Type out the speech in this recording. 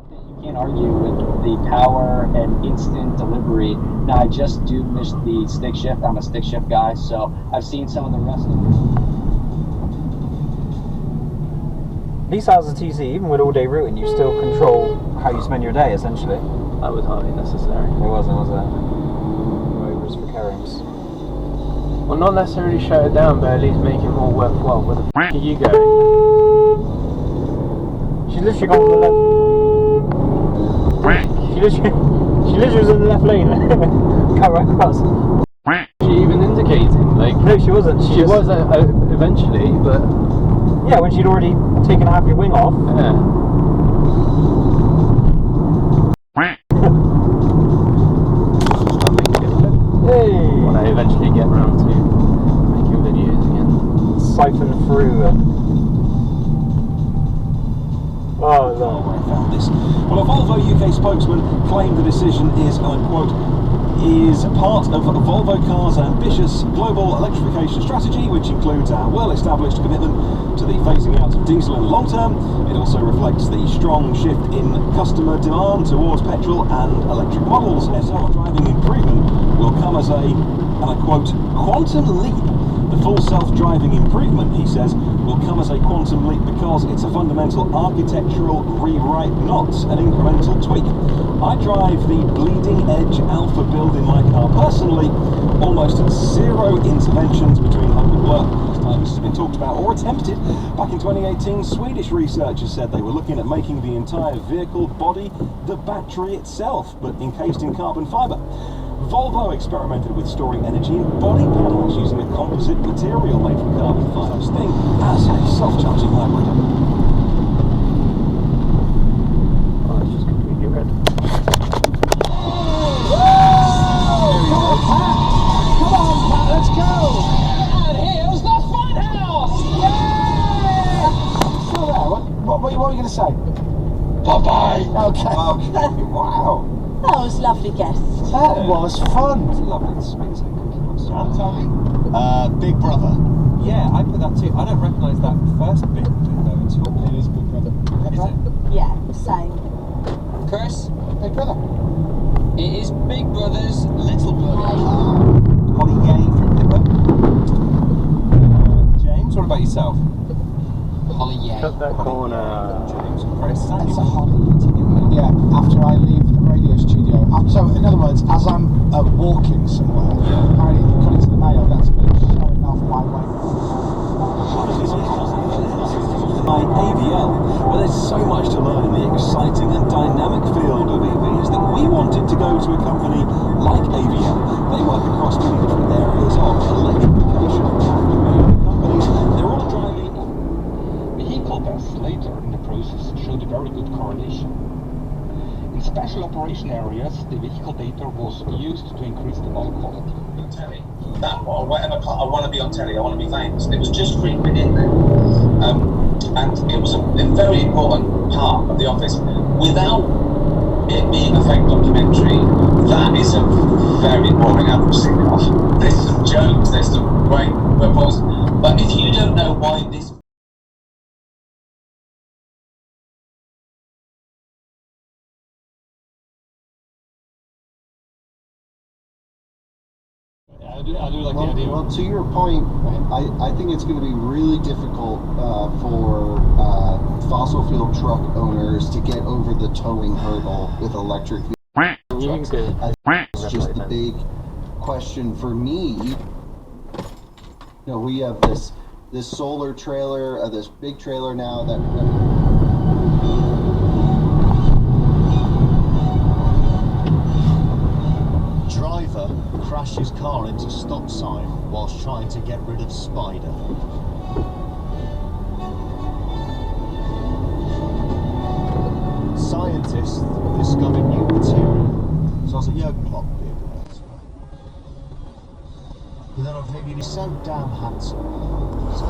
You can't argue with the power and instant delivery. Now, I just do miss the stick shift. I'm a stick shift guy, so I've seen some of the rest of These cars are TC, even with all-day routing, you still control how you spend your day, essentially. That was hardly necessary. It wasn't, was it? Rovers for Kerrings. Well, not necessarily shut it down, but at least make it more worthwhile. Where the f*** are you going? She's literally gone to the left. She literally was in the left lane. Cut right across. She even indicating? Like, no, she wasn't. She was eventually, but... Yeah, when she'd already taken half your wing off. Yeah. Hey! When I eventually get around to making videos again. Siphon through. Oh, no. Where I found this. Well, a Volvo UK spokesman claimed the decision is, and I quote, is part of Volvo Cars' ambitious global electrification strategy, which includes our well-established commitment to the phasing out of diesel in the long term. It also reflects the strong shift in customer demand towards petrol and electric models. Self-driving improvement will come as a, and I quote, quantum leap. The full self-driving improvement, he says, will come as a quantum leap because it's a fundamental architectural rewrite, not an incremental tweak. I drive the bleeding edge alpha build in my car personally, almost zero interventions between home and work. This has been talked about or attempted. Back in 2018, Swedish researchers said they were looking at making the entire vehicle body the battery itself, but encased in carbon fibre. Volvo experimented with storing energy in body panels using a composite material made from carbon fibre. This thing as a self-charging hybrid. Oh, it's just completely red. Come on, Pat, let's go! And here's the fun house! Yay! Still there? What were you going to say? Bye-bye! Okay. Wow. That was lovely guests. That was fun. It's lovely. It's amazing. Tommy? Big Brother. Yeah, I put that too. I don't recognise that first bit though at all. It is Big Brother. Is it? Yeah, same. Chris, Big Brother. it is Big Brother's little brother. Holly Yay from Pippa. James, what about yourself? Holly Yay. Cut that corner. James, Chris. It's a Holly. Yeah, after I leave the radio studio. So, in other words, as I'm walking somewhere, apparently according to the mail, that's me showing off my way. By AVL, well, there's so much to learn in the exciting and dynamic field of EVs that we wanted to go to a company like AVL. They work across many different areas of electrification. Companies, they're all driving. Vehicle tests later in the process showed a very good correlation. In special operation areas, the vehicle data was used to increase the model quality. Telly. That or whatever. I want to be on telly. I want to be famous. It was just creeping in there, and it was a very important part of the office. Without it being a fake documentary, that is a very boring album singer. There's some jokes. There's some great ripples. But if you don't know why this. I do like the idea. Well, to your point, I think it's going to be really difficult for fossil fuel truck owners to get over the towing hurdle with electric vehicles. It's just the big question for me. You know, we have this solar trailer, this big trailer now that Driver crashes car into stop sign whilst trying to get rid of spider. Scientists discovered new material. So I was like, yeah, clock vehicle. But then I'm thinking, he's so damn handsome. So